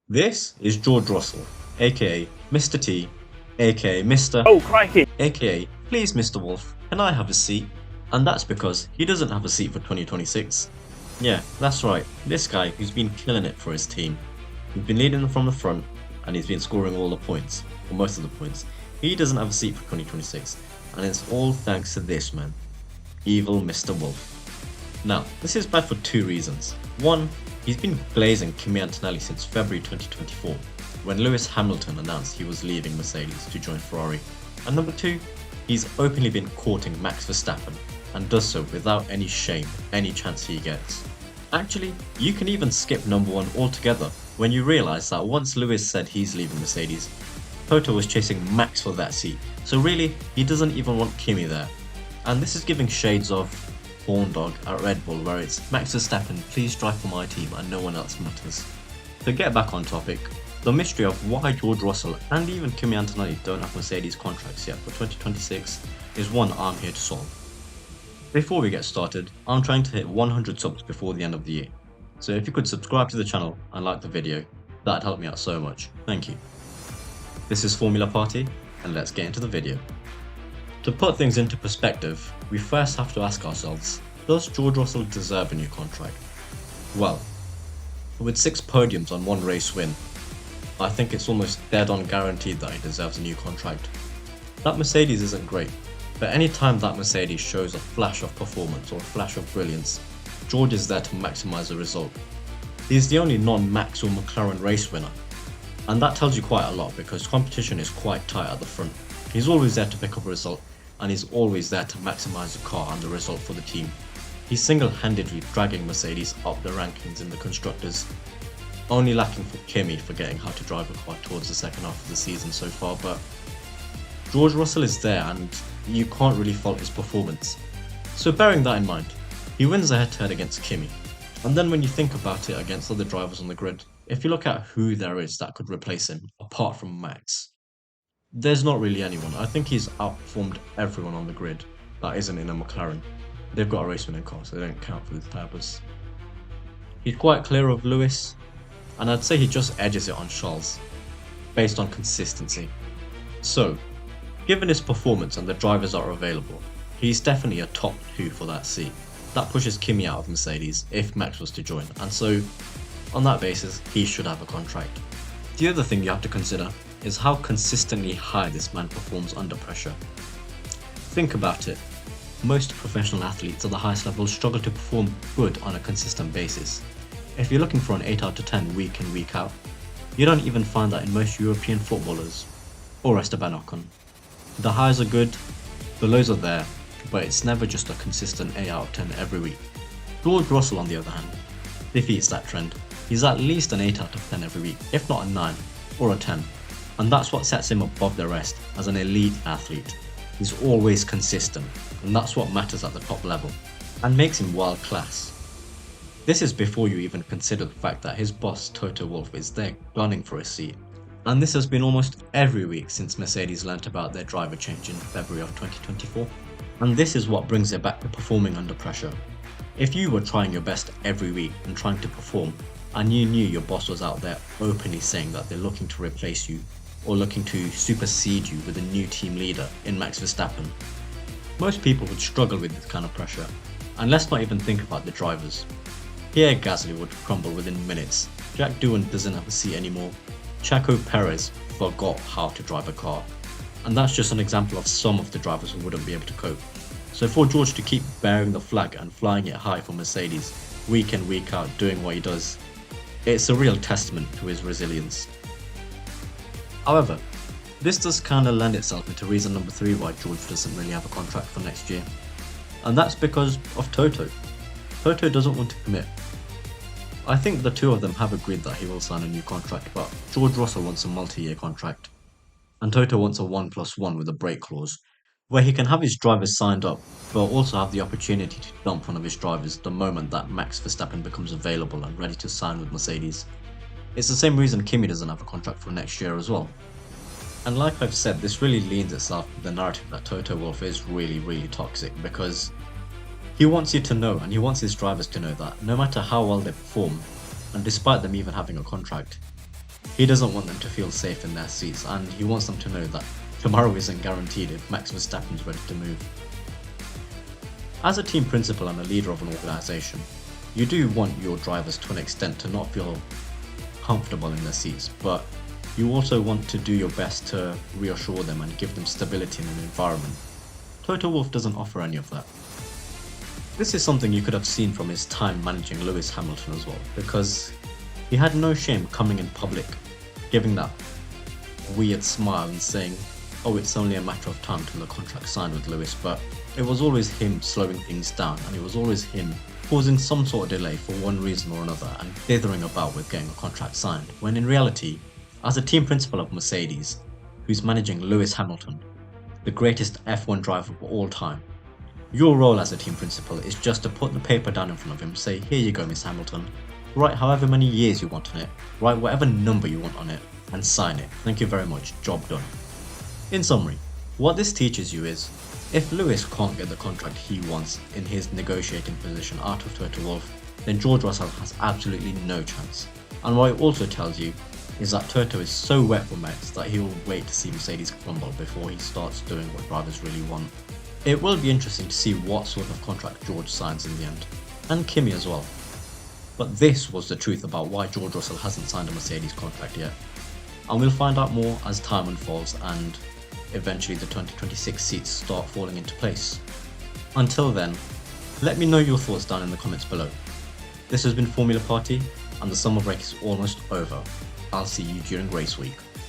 This is George Russell, aka Mr. T, aka Mr. Oh, crikey! aka Please Mr. Wolff, can I have a seat? And that's because he doesn't have a seat for 2026. Yeah, that's right, this guy who's been killing it for his team. He's been leading them from the front and he's been scoring all the points, or most of the points. He doesn't have a seat for 2026, and it's all thanks to this man, evil Mr. Wolff. Now, this is bad for two reasons. One, he's been blazing Kimi Antonelli since February 2024, when Lewis Hamilton announced he was leaving Mercedes to join Ferrari. And number two, he's openly been courting Max Verstappen, and does so without any shame any chance he gets. Actually, you can even skip number one altogether when you realise that once Lewis said he's leaving Mercedes, Toto was chasing Max for that seat, so really, he doesn't even want Kimi there. And this is giving shades of Horn Dog at Red Bull, where it's Max Verstappen, please drive for my team and no one else matters. To get back on topic, the mystery of why George Russell and even Kimi Antonelli don't have Mercedes contracts yet for 2026 is one I'm here to solve. Before we get started, I'm trying to hit 100 subs before the end of the year, so if you could subscribe to the channel and like the video, that'd help me out so much, thank you. This is Formula Party, and let's get into the video. To put things into perspective, we first have to ask ourselves, does George Russell deserve a new contract? Well, with 6 podiums on 1 race win, I think it's almost dead on guaranteed that he deserves a new contract. That Mercedes isn't great, but any time that Mercedes shows a flash of performance or a flash of brilliance, George is there to maximise the result. He's the only non-Max or McLaren race winner, and that tells you quite a lot because competition is quite tight at the front. He's always there to pick up a result, and he's always there to maximise the car and the result for the team. He's single-handedly dragging Mercedes up the rankings in the constructors, only lacking for Kimi forgetting how to drive a car towards the second half of the season so far, but George Russell is there and you can't really fault his performance. So bearing that in mind, he wins the head-to-head against Kimi, and then when you think about it against other drivers on the grid, if you look at who there is that could replace him, apart from Max, there's not really anyone. I think he's outperformed everyone on the grid that isn't in a McLaren. They've got a race winning car, so they don't count for this purpose. He's quite clear of Lewis, and I'd say he just edges it on Charles, based on consistency. So, given his performance and the drivers that are available, he's definitely a top 2 for that seat. That pushes Kimi out of Mercedes if Max was to join, and so, on that basis, he should have a contract. The other thing you have to consider is how consistently high this man performs under pressure. Think about it. Most professional athletes at the highest level struggle to perform good on a consistent basis. If you're looking for an 8 out of 10 week in week out, you don't even find that in most European footballers, or Esteban Ocon. The highs are good, the lows are there, but it's never just a consistent 8 out of 10 every week. George Russell on the other hand, defeats that trend. He's at least an 8 out of 10 every week, if not a 9 or a 10. And that's what sets him above the rest as an elite athlete. He's always consistent, and that's what matters at the top level, and makes him world class. This is before you even consider the fact that his boss Toto Wolff is there gunning for a seat. And this has been almost every week since Mercedes learnt about their driver change in February of 2024. And this is what brings it back to performing under pressure. If you were trying your best every week and trying to perform, and you knew your boss was out there openly saying that they're looking to replace you, or looking to supersede you with a new team leader in Max Verstappen, most people would struggle with this kind of pressure. And let's not even think about the drivers. Pierre Gasly would crumble within minutes, Jack Doohan doesn't have a seat anymore, Checo Perez forgot how to drive a car, and that's just an example of some of the drivers who wouldn't be able to cope. So for George to keep bearing the flag and flying it high for Mercedes, week in week out doing what he does, it's a real testament to his resilience. However, this does kinda lend itself into reason number 3 why George doesn't really have a contract for next year. And that's because of Toto. Toto doesn't want to commit. I think the two of them have agreed that he will sign a new contract, but George Russell wants a multi-year contract. And Toto wants a 1+1 with a break clause, where he can have his drivers signed up, but also have the opportunity to dump one of his drivers the moment that Max Verstappen becomes available and ready to sign with Mercedes. It's the same reason Kimi doesn't have a contract for next year as well. And like I've said, this really leans itself to the narrative that Toto Wolff is really toxic, because he wants you to know, and he wants his drivers to know, that no matter how well they perform, and despite them even having a contract, He doesn't want them to feel safe in their seats, and he wants them to know that tomorrow isn't guaranteed if Max Verstappen's ready to move. As a team principal and a leader of an organisation, you do want your drivers to an extent to not feel comfortable in their seats, but you also want to do your best to reassure them and give them stability in an environment. Toto Wolff doesn't offer any of that. This is something you could have seen from his time managing Lewis Hamilton as well, because he had no shame coming in public, giving that weird smile and saying, oh, it's only a matter of time till the contract's signed with Lewis, but it was always him slowing things down, and it was always him causing some sort of delay for one reason or another and dithering about with getting a contract signed, when in reality, as a team principal of Mercedes, who's managing Lewis Hamilton, the greatest F1 driver of all time, your role as a team principal is just to put the paper down in front of him, say, here you go, Miss Hamilton, write however many years you want on it, write whatever number you want on it, and sign it. Thank you very much, job done. In summary, what this teaches you is, if Lewis can't get the contract he wants in his negotiating position out of Toto Wolff, then George Russell has absolutely no chance. And what it also tells you is that Toto is so wet for Max that he will wait to see Mercedes crumble before he starts doing what drivers really want. It will be interesting to see what sort of contract George signs in the end, and Kimi as well. But this was the truth about why George Russell hasn't signed a Mercedes contract yet. And we'll find out more as time unfolds and eventually the 2026 seats start falling into place. Until then, let me know your thoughts down in the comments below. This has been Formula Party, and the summer break is almost over. I'll see you during race week.